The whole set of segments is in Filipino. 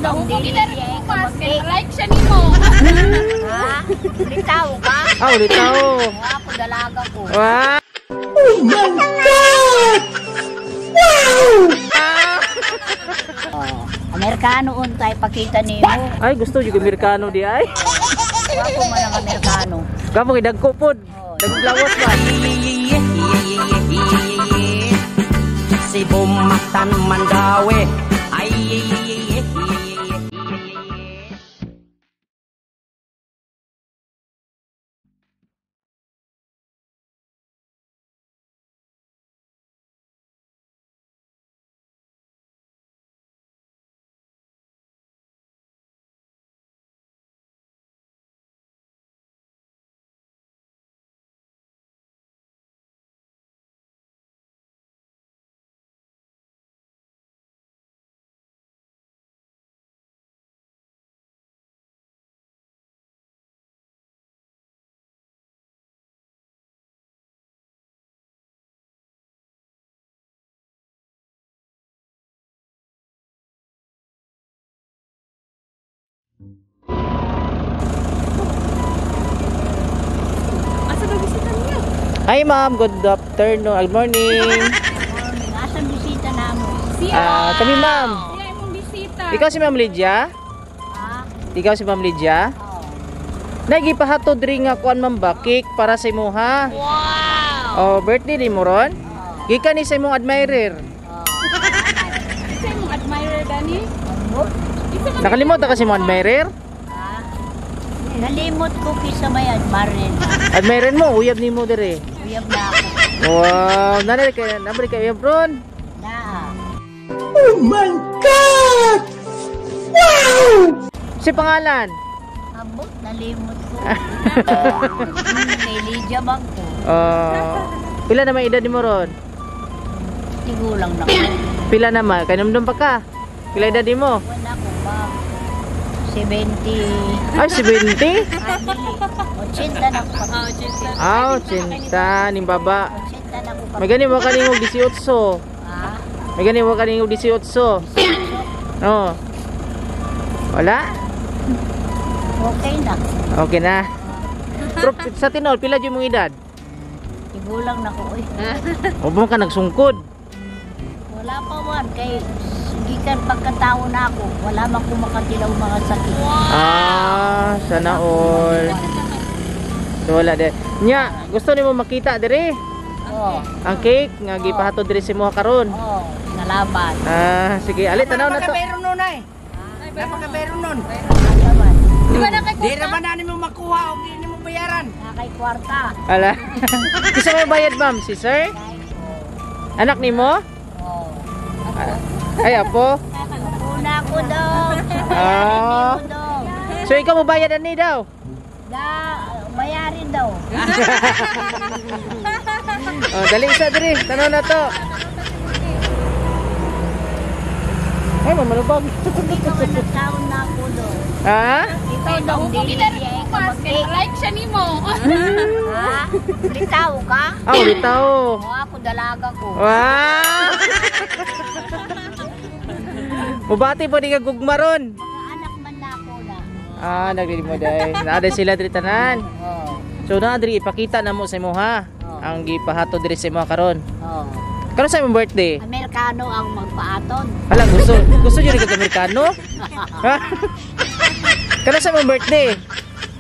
daw dili like siya nimo. Ha? Litaw ka? Ah, litaw. Ako dalaga ko. Wow! Oh my God! Oh, Amerikano untay pakita nimo. Ay, gusto yung Amerikano di ay. Ako man ang Amerikano. Kamu dagko pod. Daglawas ba? Si bumatan mandawe. Ay Hi ma'am, good afternoon, good morning. Asan bisita namo? Kami ma'am. Siya imong bisita. Ikaw si Ma'am Lydia? Ha? Ikaw si Ma'am Lydia? Oh. Nagipahatod rin nga kuan ma'am ba, cake para sa imo ha? Wow. Oh, birthday ni mo ron? Gikan ni sa imong admirer. Isa imong admirer gani? Nakalimot ka si imong admirer? Ha? Nalimot ko kisa may admirer. Admirer mo, uyab ni mo dire. Uyab na ako. Wow, nanay ka uyab ron. Na. Oh my God! Wow! Si pangalan? Abot, nalimot ko. Kay Lydia bang ko. Pila naman edad ni mo ron? Tigulang na ko. Pila naman? Kanumdum pa ka? Pila edad ni mo? Wala ko ba? 70. Ay, 70? 80 na ko. Ah, 80 ni baba. 80 na ko. May gani mo kaningog 18. Ha? May gani mo kaningog 18. No. Wala? Okay na. Okay na. Pero sa tinol, pila dyan mong edad? Tigulang na ko. O mo ka nagsungkod? Wala pa man. Kay gikan pagkatao na ako. Wala man ko makatilaw mga sakit. Sana all. So wala de. Nya, gusto nimo makita dire? Oo. Ang cake nga gipahatod dire si mo karon. Oo. Salamat. Sige, ali tanaw na to. Napaka-meron nun ay. Napaka-meron nun. Salamat. Di naman na mo makuha o di mo bayaran. Nakay kwarta. Ala. Kisa may bayad ma'am, si sir? Anak nimo? Oo. Ay apo. Una ko daw. Ah. So ikaw mo bayad ani daw? Bayarin daw. Dali isa diri, tanaw na to. Ay, mamalubog. Ikaw ang nagkaon na ako daw. Ha? Ikaw daw dili like siya nimo. Ha? Litaw ka? Ah, litaw. Ako dalaga ko. Wow! Mubati po di ka gugmaron. Mga anak man na ako na. Nagdili mo dahil. Naaday sila diri tanan. Oo. So na diri ipakita na mo sa imo ha. Ang gipahatod diri sa imo karon. Oo. Karon sa imong birthday. Amerikano ang magpaaton. Hala, gusto niyo rin Amerikano? Ha? Karon sa imong birthday.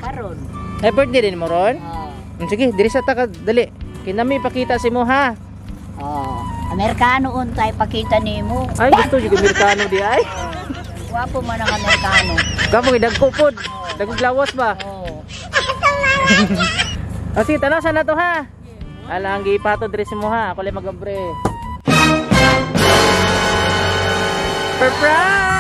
Karon. Ay birthday din mo ron? Oo. Sige, diri sa taka dali. Kinami pakita sa imo ha. Oo. Amerikano untay pakita nimo. Ay, gusto niyo Amerikano di ay. Wapo man ang Amerikano. Kamu dagko pod. Dagog lawas ba? Oo. Sige, tanaw sana to ha. Ala, ang gipato diri mo ha. Ako lang magabre. Surprise!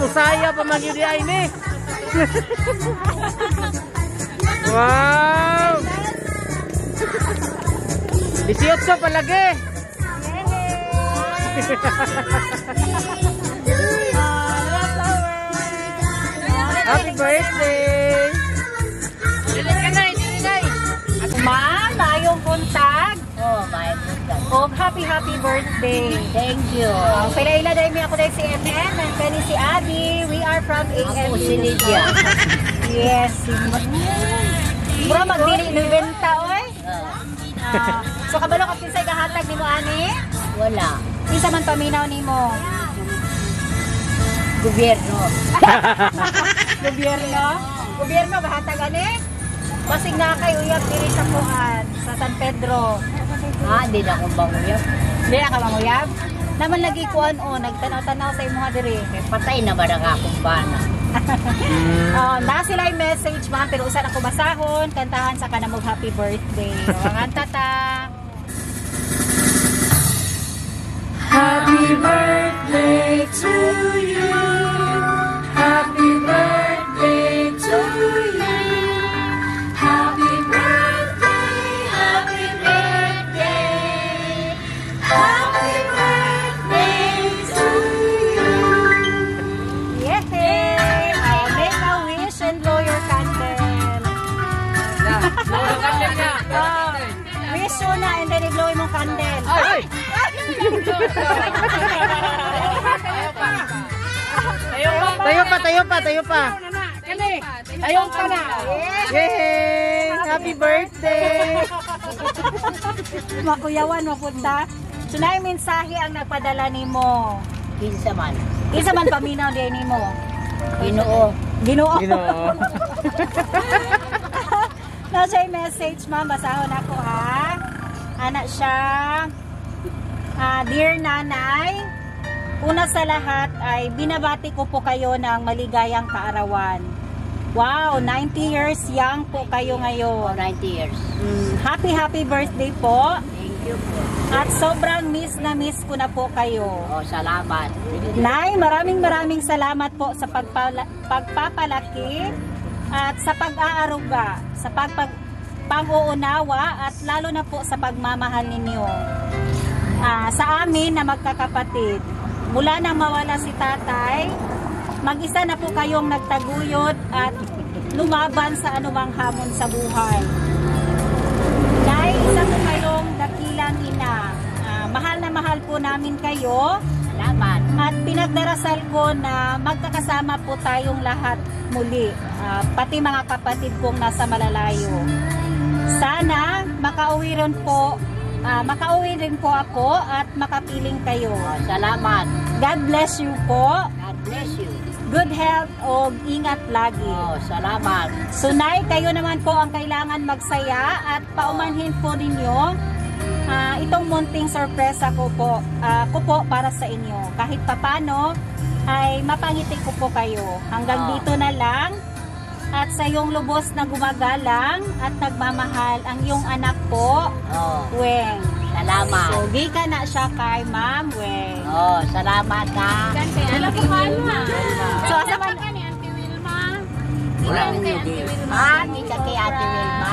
Musaya pa magyud di ay ni. Wow! 18 palagi. Happy birthday! Ma'am, mayong buntag. Oh, may buntag. O happy birthday. Thank you. Sila ila dahil mi ako dahil si MN, and kani si Abby. We are from Ako AMU. si Lydia. Yes. Mura magdili ng benta, oy. So kabalo ka pinsay gahatag ni mo, ani? Wala. Isa man paminaw ni mo. Gobyerno. Gobyerno? Gobyerno, gahatag, ani? Basig na kay uyab diri sa Puan, sa San Pedro. Di na akong banguyap. Di ka manguyab? Naman lagi kuan o, nagtanaw-tanaw sa imo diri. Patay na ba ng akong bana? Na sila yung message, ma'am, pero usan ako basahon, kantahan sa kanamog happy birthday. Ang tata. Happy birthday to you. Happy birthday to you. Happy birthday, happy birthday. Happy birthday to you. Yay! Make a wish and blow your candle. Wish mo na and then i-blow yung candle. Ay! Tayo pa. Ayaw pa na. Yay! Happy birthday! Makuyawan, mapunta. So na yung mensahe ang nagpadala ni mo. Kinsa man. Isa man paminaw din ni mo. Ginoo. Ginoo. Ginoo. Nasa yung message, ma'am. Basahon ako, ha? Anak siya. Dear Nanay, una sa lahat ay binabati ko po kayo ng maligayang kaarawan. Wow, 90 years young po kayo ngayon. 90 years. Happy birthday po. Thank you po. At sobrang miss na miss ko na po kayo. Oh, salamat. Nay, maraming salamat po sa pagpapalaki at sa pag-aaruga, sa pag-uunawa at lalo na po sa pagmamahal ninyo. Sa amin na magkakapatid, mula nang mawala si tatay, mag-isa na po kayong nagtaguyod at lumaban sa anumang hamon sa buhay. Nay, isa po kayong dakilang ina. Mahal na mahal po namin kayo. Salamat. At pinagdarasal ko na magkakasama po tayong lahat muli. Pati mga kapatid kong nasa malalayo. Sana makauwi rin po ako at makapiling kayo. Oh, salamat. God bless you po. God bless you. Good health o ingat lagi. Oh, salamat. Sunay, kayo naman po ang kailangan magsaya at paumanhin po ninyo itong munting sorpresa ko po para sa inyo. Kahit papano ay mapangiti ko po kayo. Hanggang dito na lang. At sa iyong lubos na gumagalang at nagmamahal ang iyong anak po, Oh, Weng. salamat. So, ka na siya kay Ma'am Weng. Oh, salamat ha. So, asa man Wala ninyo di. Kita kay Ate Wilma.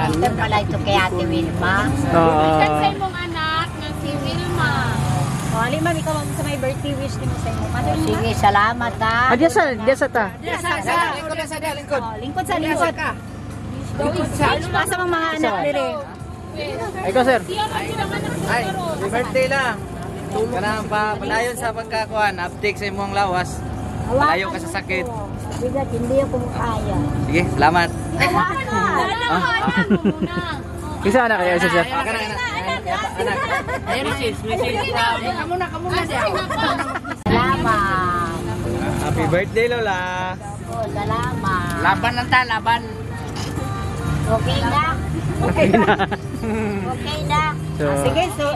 Ito pala ito kay Ate Wilma. Ma'am, ikaw sa may birthday wish din mo sa inyo. Oh, sige, salamat ha. Diyan sa ta. Lingkod sa lingkod. Asa mang mga anak dire. Ikaw, sir. Ay, happy birthday lang. Kanang palayon sa pagkakuan, uptake sa imong lawas. Malayo ka sa sakit. Bigat, hindi ako kaya. Sige, salamat. Isa anak kayo, isa sir. Anak. Ayun, message. Kamuna diya. Salamat. Happy birthday, Lola. Oh, salamat. Laban lang ta, laban. Okay na? Okay na. So, Sige, so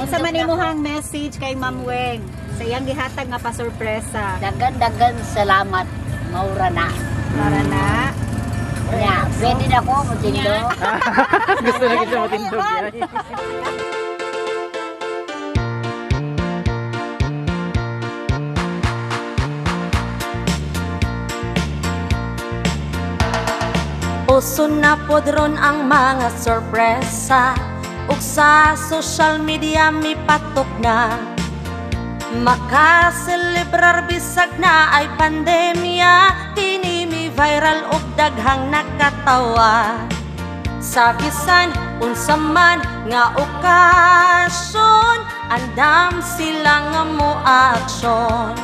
sa manimuhang message kay Ma'am Weng sa iyang gihatag nga pa-sorpresa. Dagan salamat. Maura na. Para na. Ya, pwede na ko mutindo. gusto na kita matindog yan. Uso na podron ang mga sorpresa. ug sa social media mi patok na makaselebrar bisag na ay pandemya. Kini mi viral ug daghang nakatawa sa bisan unsa man nga okasyon. Andam sila nga mo aksyon.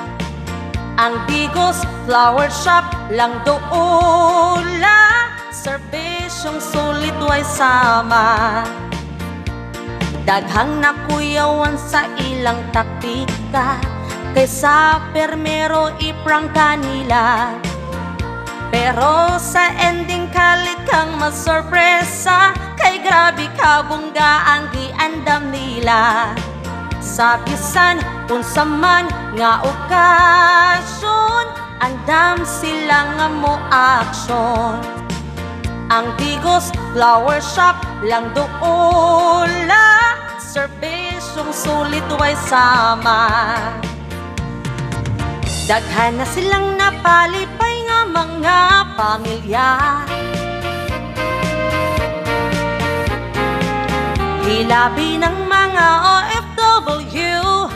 Ang Bigos Flower Shop lang doola, serbisyong sulit way sama. Daghang nakuyawan sa ilang taktika, kaysa permero iprang kanila. Pero sa ending kalit kang masorpresa, kay grabe ka bungga ang giandam nila. Sa bisan unsa man nga okasyon, andam sila nga mo aksyon. Ang Bigos Flower Shop lang doola, serbisyong sulit way sama. Daghan na silang napalipay nga mga pamilya, hilabi ng mga OFW,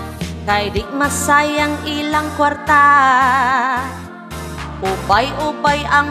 kay di masayang ilang kwarta. Ubay-ubay ang